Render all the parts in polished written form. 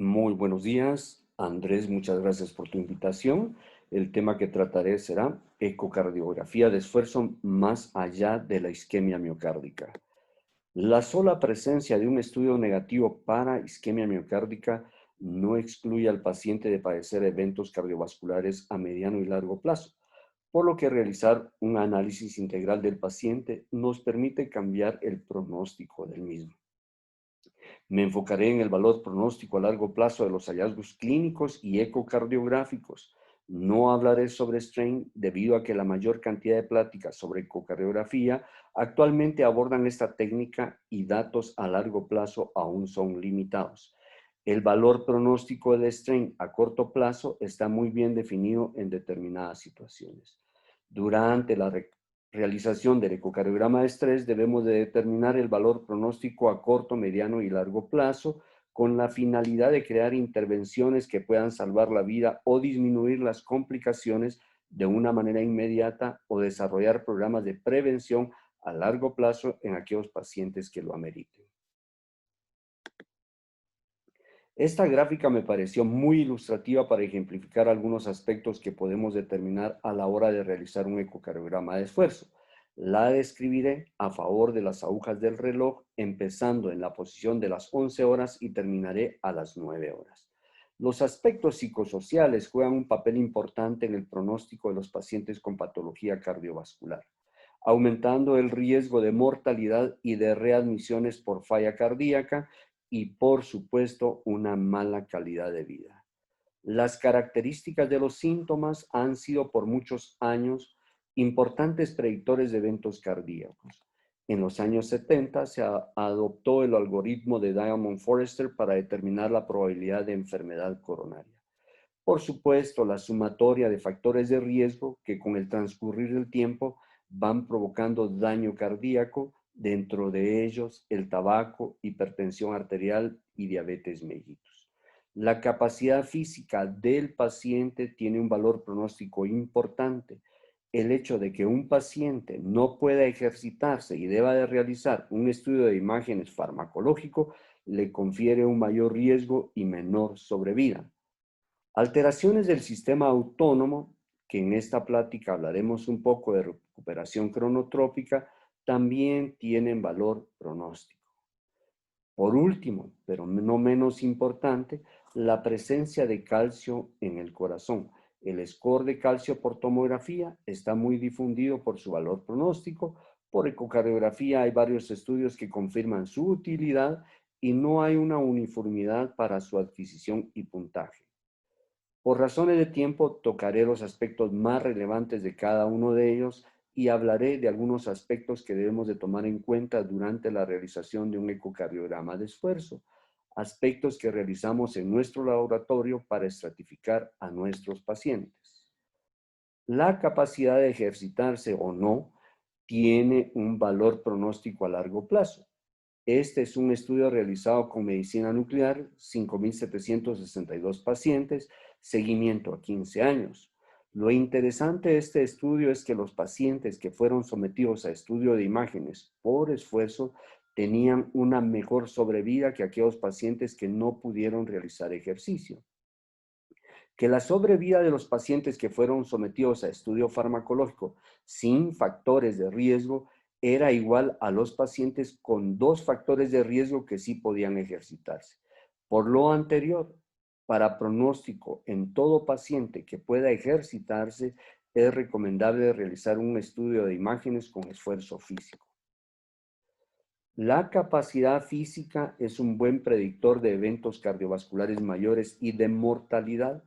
Muy buenos días, Andrés, muchas gracias por tu invitación. El tema que trataré será ecocardiografía de esfuerzo más allá de la isquemia miocárdica. La sola presencia de un estudio negativo para isquemia miocárdica no excluye al paciente de padecer eventos cardiovasculares a mediano y largo plazo, por lo que realizar un análisis integral del paciente nos permite cambiar el pronóstico del mismo. Me enfocaré en el valor pronóstico a largo plazo de los hallazgos clínicos y ecocardiográficos. No hablaré sobre strain debido a que la mayor cantidad de pláticas sobre ecocardiografía actualmente abordan esta técnica y datos a largo plazo aún son limitados. El valor pronóstico del strain a corto plazo está muy bien definido en determinadas situaciones. Durante la realización del ecocardiograma de estrés debemos de determinar el valor pronóstico a corto, mediano y largo plazo con la finalidad de crear intervenciones que puedan salvar la vida o disminuir las complicaciones de una manera inmediata o desarrollar programas de prevención a largo plazo en aquellos pacientes que lo ameriten. Esta gráfica me pareció muy ilustrativa para ejemplificar algunos aspectos que podemos determinar a la hora de realizar un ecocardiograma de esfuerzo. La describiré a favor de las agujas del reloj, empezando en la posición de las 11 horas y terminaré a las 9 horas. Los aspectos psicosociales juegan un papel importante en el pronóstico de los pacientes con patología cardiovascular, aumentando el riesgo de mortalidad y de readmisiones por falla cardíaca y, por supuesto, una mala calidad de vida. Las características de los síntomas han sido por muchos años importantes predictores de eventos cardíacos. En los años 70 se adoptó el algoritmo de Diamond-Forrester para determinar la probabilidad de enfermedad coronaria. Por supuesto, la sumatoria de factores de riesgo que con el transcurrir del tiempo van provocando daño cardíaco, dentro de ellos el tabaco, hipertensión arterial y diabetes mellitus. La capacidad física del paciente tiene un valor pronóstico importante. El hecho de que un paciente no pueda ejercitarse y deba de realizar un estudio de imágenes farmacológico le confiere un mayor riesgo y menor sobrevida. Alteraciones del sistema autónomo, que en esta plática hablaremos un poco de recuperación cronotrópica, también tienen valor pronóstico. Por último, pero no menos importante, la presencia de calcio en el corazón. El score de calcio por tomografía está muy difundido por su valor pronóstico. Por ecocardiografía hay varios estudios que confirman su utilidad y no hay una uniformidad para su adquisición y puntaje. Por razones de tiempo, tocaré los aspectos más relevantes de cada uno de ellos y hablaré de algunos aspectos que debemos de tomar en cuenta durante la realización de un ecocardiograma de esfuerzo, aspectos que realizamos en nuestro laboratorio para estratificar a nuestros pacientes. La capacidad de ejercitarse o no tiene un valor pronóstico a largo plazo. Este es un estudio realizado con medicina nuclear, 5.762 pacientes, seguimiento a 15 años. Lo interesante de este estudio es que los pacientes que fueron sometidos a estudio de imágenes por esfuerzo tenían una mejor sobrevida que aquellos pacientes que no pudieron realizar ejercicio. Que la sobrevida de los pacientes que fueron sometidos a estudio farmacológico sin factores de riesgo era igual a los pacientes con dos factores de riesgo que sí podían ejercitarse. Por lo anterior, para pronóstico en todo paciente que pueda ejercitarse, es recomendable realizar un estudio de imágenes con esfuerzo físico. La capacidad física es un buen predictor de eventos cardiovasculares mayores y de mortalidad.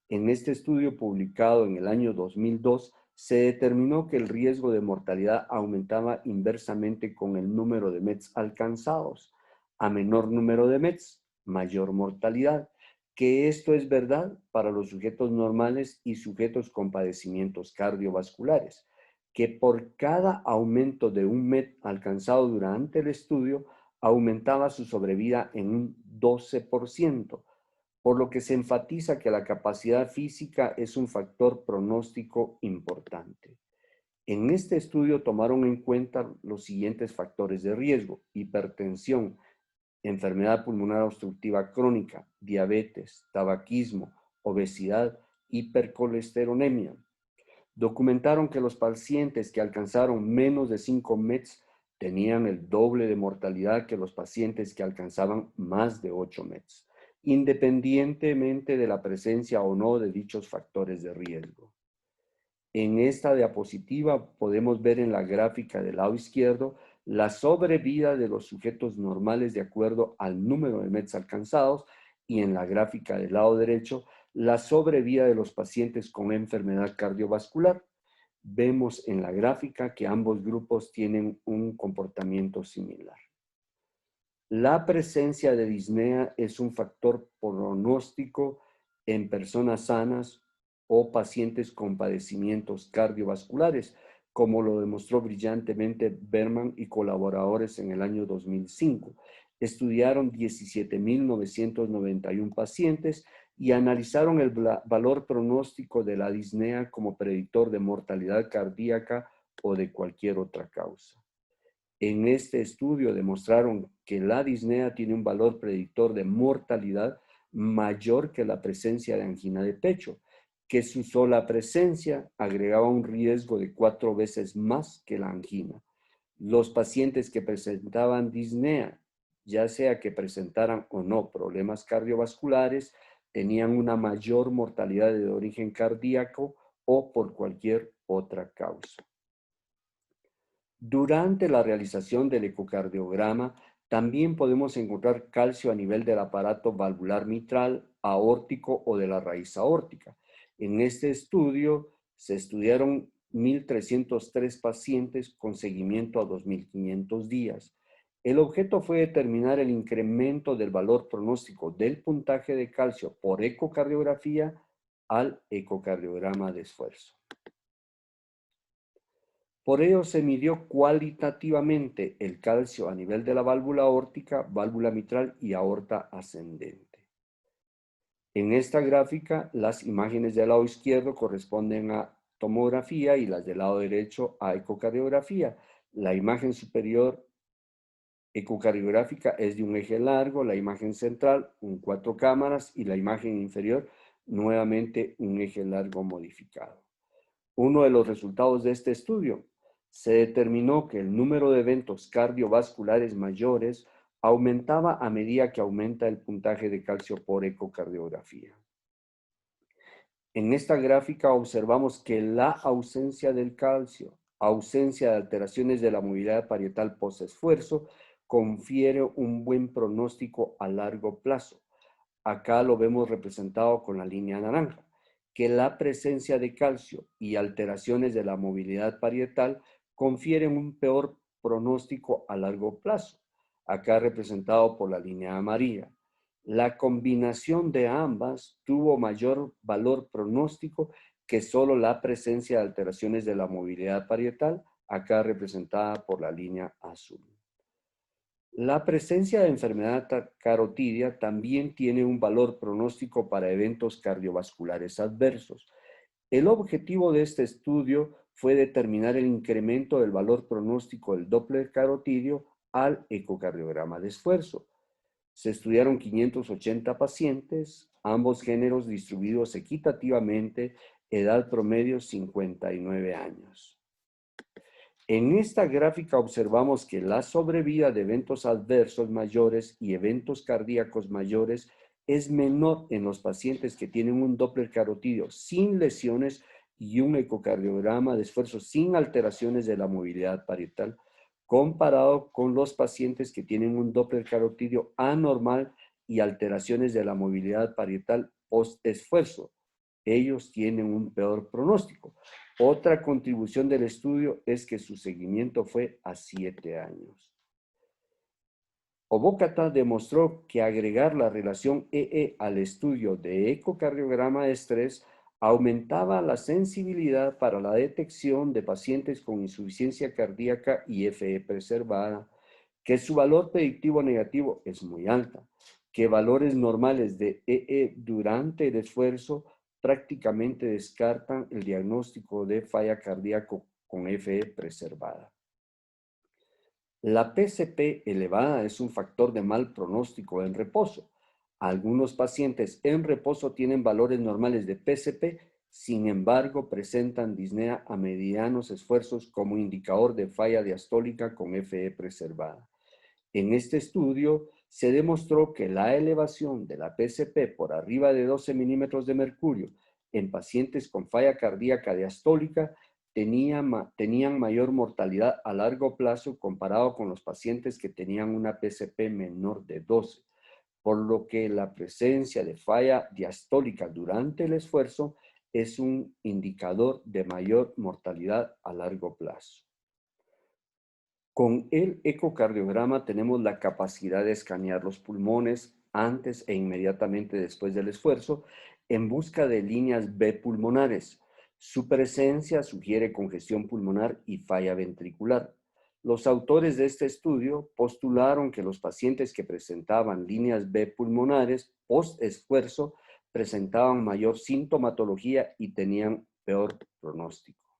En este estudio publicado en el año 2002, se determinó que el riesgo de mortalidad aumentaba inversamente con el número de METs alcanzados. A menor número de METs, mayor mortalidad. Que esto es verdad para los sujetos normales y sujetos con padecimientos cardiovasculares, que por cada aumento de un MET alcanzado durante el estudio, aumentaba su sobrevida en un 12%, por lo que se enfatiza que la capacidad física es un factor pronóstico importante. En este estudio tomaron en cuenta los siguientes factores de riesgo: hipertensión, enfermedad pulmonar obstructiva crónica, diabetes, tabaquismo, obesidad, hipercolesterolemia. Documentaron que los pacientes que alcanzaron menos de 5 METs tenían el doble de mortalidad que los pacientes que alcanzaban más de 8 METs, independientemente de la presencia o no de dichos factores de riesgo. En esta diapositiva podemos ver en la gráfica del lado izquierdo la sobrevida de los sujetos normales de acuerdo al número de METs alcanzados y en la gráfica del lado derecho la sobrevida de los pacientes con enfermedad cardiovascular. Vemos en la gráfica que ambos grupos tienen un comportamiento similar. La presencia de disnea es un factor pronóstico en personas sanas o pacientes con padecimientos cardiovasculares, como lo demostró brillantemente Berman y colaboradores en el año 2005. Estudiaron 17.991 pacientes y analizaron el valor pronóstico de la disnea como predictor de mortalidad cardíaca o de cualquier otra causa. En este estudio demostraron que la disnea tiene un valor predictor de mortalidad mayor que la presencia de angina de pecho, que su sola presencia agregaba un riesgo de 4 veces más que la angina. Los pacientes que presentaban disnea, ya sea que presentaran o no problemas cardiovasculares, tenían una mayor mortalidad de origen cardíaco o por cualquier otra causa. Durante la realización del ecocardiograma, también podemos encontrar calcio a nivel del aparato valvular mitral, aórtico o de la raíz aórtica. En este estudio se estudiaron 1.303 pacientes con seguimiento a 2.500 días. El objeto fue determinar el incremento del valor pronóstico del puntaje de calcio por ecocardiografía al ecocardiograma de esfuerzo. Por ello se midió cualitativamente el calcio a nivel de la válvula aórtica, válvula mitral y aorta ascendente. En esta gráfica, las imágenes del lado izquierdo corresponden a tomografía y las del lado derecho a ecocardiografía. La imagen superior ecocardiográfica es de un eje largo, la imagen central, 4 cámaras y la imagen inferior, nuevamente un eje largo modificado. Uno de los resultados de este estudio, se determinó que el número de eventos cardiovasculares mayores aumentaba a medida que aumenta el puntaje de calcio por ecocardiografía. En esta gráfica observamos que la ausencia del calcio, ausencia de alteraciones de la movilidad parietal post-esfuerzo, confiere un buen pronóstico a largo plazo. Acá lo vemos representado con la línea naranja, que la presencia de calcio y alteraciones de la movilidad parietal confieren un peor pronóstico a largo plazo, acá representado por la línea amarilla. La combinación de ambas tuvo mayor valor pronóstico que solo la presencia de alteraciones de la movilidad parietal, acá representada por la línea azul. La presencia de enfermedad carotidia también tiene un valor pronóstico para eventos cardiovasculares adversos. El objetivo de este estudio fue determinar el incremento del valor pronóstico del Doppler carotidio al ecocardiograma de esfuerzo. Se estudiaron 580 pacientes, ambos géneros distribuidos equitativamente, edad promedio 59 años. En esta gráfica observamos que la sobrevida de eventos adversos mayores y eventos cardíacos mayores es menor en los pacientes que tienen un Doppler carotidio sin lesiones y un ecocardiograma de esfuerzo sin alteraciones de la movilidad parietal, comparado con los pacientes que tienen un Doppler carotidio anormal y alteraciones de la movilidad parietal post-esfuerzo. Ellos tienen un peor pronóstico. Otra contribución del estudio es que su seguimiento fue a 7 años. Obokata demostró que agregar la relación EE al estudio de ecocardiograma de estrés aumentaba la sensibilidad para la detección de pacientes con insuficiencia cardíaca y FE preservada, que su valor predictivo negativo es muy alta, que valores normales de EE durante el esfuerzo prácticamente descartan el diagnóstico de falla cardíaco con FE preservada. La PCP elevada es un factor de mal pronóstico en reposo. Algunos pacientes en reposo tienen valores normales de PCP, sin embargo, presentan disnea a medianos esfuerzos como indicador de falla diastólica con FE preservada. En este estudio se demostró que la elevación de la PCP por arriba de 12 milímetros de mercurio en pacientes con falla cardíaca diastólica tenían mayor mortalidad a largo plazo comparado con los pacientes que tenían una PCP menor de 12, por lo que la presencia de falla diastólica durante el esfuerzo es un indicador de mayor mortalidad a largo plazo. Con el ecocardiograma tenemos la capacidad de escanear los pulmones antes e inmediatamente después del esfuerzo en busca de líneas B pulmonares. Su presencia sugiere congestión pulmonar y falla ventricular. Los autores de este estudio postularon que los pacientes que presentaban líneas B pulmonares post-esfuerzo presentaban mayor sintomatología y tenían peor pronóstico.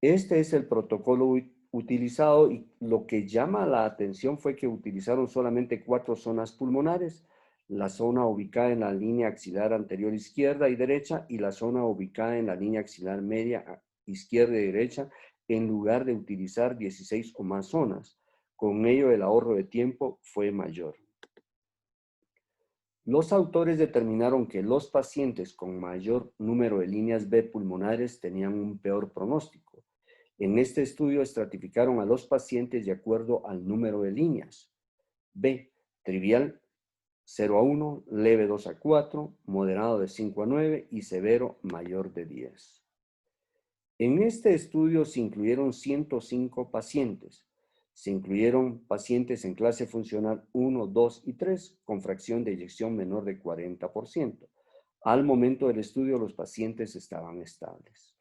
Este es el protocolo utilizado y lo que llama la atención fue que utilizaron solamente 4 zonas pulmonares, la zona ubicada en la línea axilar anterior izquierda y derecha y la zona ubicada en la línea axilar media izquierda y derecha, en lugar de utilizar 16 o más zonas. Con ello el ahorro de tiempo fue mayor. Los autores determinaron que los pacientes con mayor número de líneas B pulmonares tenían un peor pronóstico. En este estudio estratificaron a los pacientes de acuerdo al número de líneas. B, trivial 0 a 1, leve 2 a 4, moderado de 5 a 9 y severo mayor de 10. En este estudio se incluyeron 105 pacientes. Se incluyeron pacientes en clase funcional 1, 2 y 3 con fracción de eyección menor de 40%. Al momento del estudio los pacientes estaban estables.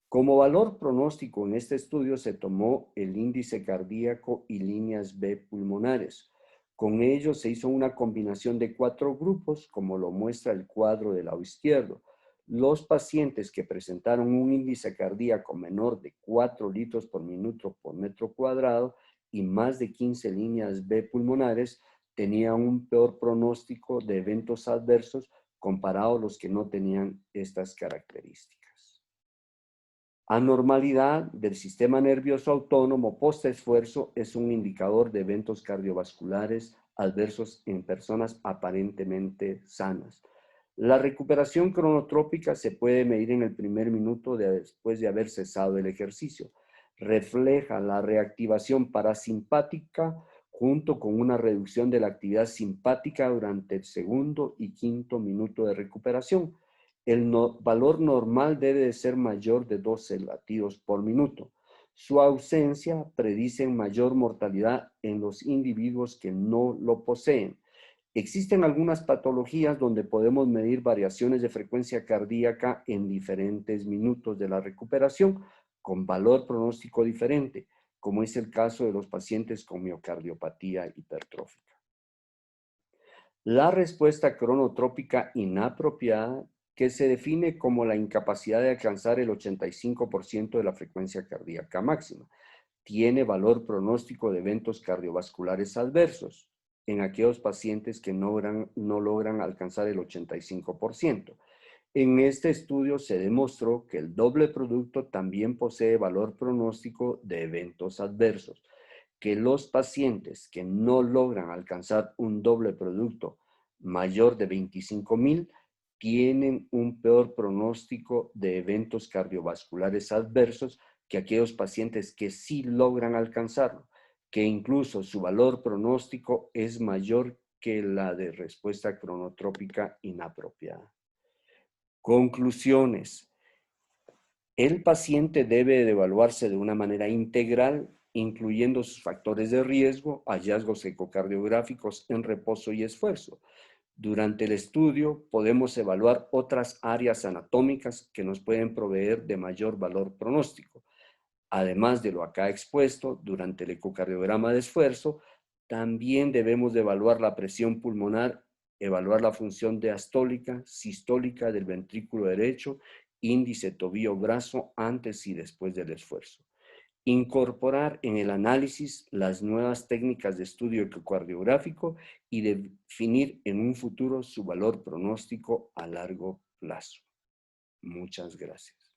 Como valor pronóstico en este estudio se tomó el índice cardíaco y líneas B pulmonares. Con ello se hizo una combinación de 4 grupos, como lo muestra el cuadro del lado izquierdo. Los pacientes que presentaron un índice cardíaco menor de 4 litros por minuto por metro cuadrado y más de 15 líneas B pulmonares tenían un peor pronóstico de eventos adversos comparado a los que no tenían estas características. Anormalidad del sistema nervioso autónomo post-esfuerzo es un indicador de eventos cardiovasculares adversos en personas aparentemente sanas. La recuperación cronotrópica se puede medir en el primer minuto después de haber cesado el ejercicio. Refleja la reactivación parasimpática junto con una reducción de la actividad simpática durante el segundo y quinto minuto de recuperación. El valor normal debe de ser mayor de 12 latidos por minuto. Su ausencia predice mayor mortalidad en los individuos que no lo poseen. Existen algunas patologías donde podemos medir variaciones de frecuencia cardíaca en diferentes minutos de la recuperación con valor pronóstico diferente, como es el caso de los pacientes con miocardiopatía hipertrófica. La respuesta cronotrópica inapropiada, que se define como la incapacidad de alcanzar el 85% de la frecuencia cardíaca máxima, tiene valor pronóstico de eventos cardiovasculares adversos en aquellos pacientes que no logran alcanzar el 85%. En este estudio se demostró que el doble producto también posee valor pronóstico de eventos adversos, que los pacientes que no logran alcanzar un doble producto mayor de 25,000 tienen un peor pronóstico de eventos cardiovasculares adversos que aquellos pacientes que sí logran alcanzarlo, que incluso su valor pronóstico es mayor que la de respuesta cronotrópica inapropiada. Conclusiones. El paciente debe de evaluarse de una manera integral, incluyendo sus factores de riesgo, hallazgos ecocardiográficos en reposo y esfuerzo. Durante el estudio podemos evaluar otras áreas anatómicas que nos pueden proveer de mayor valor pronóstico. Además de lo acá expuesto, durante el ecocardiograma de esfuerzo, también debemos de evaluar la presión pulmonar, evaluar la función diastólica, sistólica del ventrículo derecho, índice tobillo-brazo antes y después del esfuerzo. incorporar en el análisis las nuevas técnicas de estudio ecocardiográfico y definir en un futuro su valor pronóstico a largo plazo. Muchas gracias.